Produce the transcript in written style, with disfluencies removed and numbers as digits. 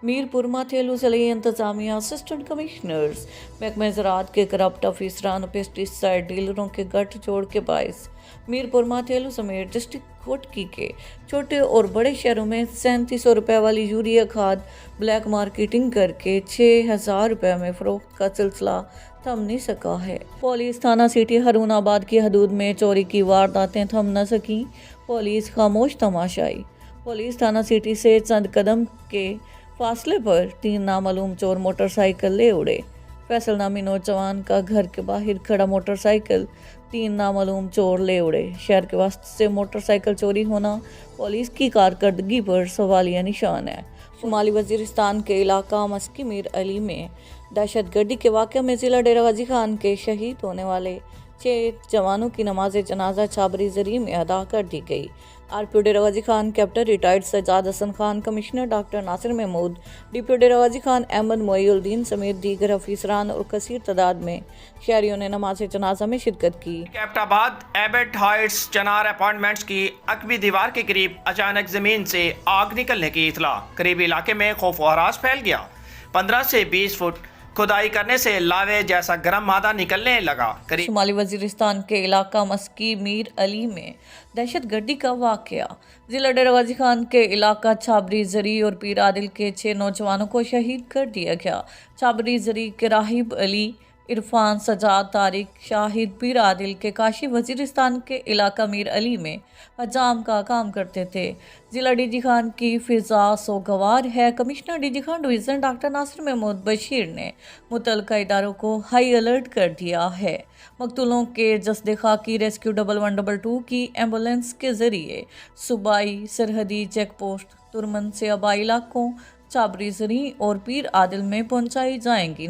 میرپور ماتھیلو ضلعی انتظامیہ assistant commissioners محکمہ زراعت کے کرپٹ افسران اور پیسٹی سائیڈ ڈیلروں کے گٹھ جوڑ کے باعث میرپور ماتھیلو سمیت ڈسٹرکٹ کوٹکی کے چھوٹے اور بڑے شہروں میں 3700 روپے والی یوریا کھاد بلیک مارکیٹنگ کر کے 6000 روپے میں فروخت کا سلسلہ تھم نہیں سکا ہے۔ پولیس تھانہ سٹی ہارون آباد کی حدود میں چوری کی وارداتیں تھم نہ سکیں، پولیس خاموش تماشائی۔ پولیس تھانہ سٹی سے چند قدم کے فاصلے پر 3 نامعلوم چور موٹر سائیکل لے اڑے۔ فیصل نامی نوجوان کا گھر کے باہر کھڑا موٹر سائیکل 3 نامعلوم چور لے اڑے۔ شہر کے وسط سے موٹر سائیکل چوری ہونا پولیس کی کارکردگی پر سوالیہ نشان ہے۔ شمالی وزیرستان کے علاقہ مسکی میر علی میں دہشت گردی کے واقعے میں ضلع ڈیرہ غازی خان کے شہید ہونے والے 6 جوانوں کی نماز جنازہ چھابری ذریعے میں ادا کر دی گئی۔ RPO Dera Ghazi Khan captain retired Sajjad حسن Khan, commissioner doctor Nasir Mahmood, DPO Dera Ghazi Khan Ahmad معی الدین سمیت دیگر افسران اور کثیر تعداد میں شہریوں نے نماز جنازہ میں شرکت کی۔ کیپٹ آباد ایبٹ ہائٹس چنار اپارٹمنٹس کی عقبی دیوار کے قریب اچانک زمین سے آگ نکلنے کی اطلاع، قریبی علاقے میں خوف و ہراس پھیل گیا۔ 15 سے 20 فٹ کھدائی کرنے سے لاوے جیسا گرم مادہ نکلنے لگا۔ شمالی وزیرستان کے علاقہ مسکی میر علی میں دہشت گردی کا واقعہ، ضلع ڈیرہ غازی خان کے علاقہ چھابری ذریع اور پیر عادل کے 6 نوجوانوں کو شہید کر دیا گیا۔ چھابری ذریع کے راہب علی، عرفان، سجاد، طارق، شاہد پیر عادل کے کاشی وزیرستان کے علاقہ میر علی میں حجام کا کام کرتے تھے۔ ضلع ڈی جی خان کی فضا سوگوار ہے۔ Commissioner D G Khan division doctor Nasir Mahmood Bashir نے متعلقہ اداروں کو ہائی الرٹ کر دیا ہے۔ مقتولوں کے جسد خاکی ریسکیو 1122 کی ایمبولینس کے ذریعے صوبائی سرحدی چیک پوسٹ ترمن سے آبائی علاقوں چھابری ذریع اور پیر عادل میں پہنچائی جائیں گی۔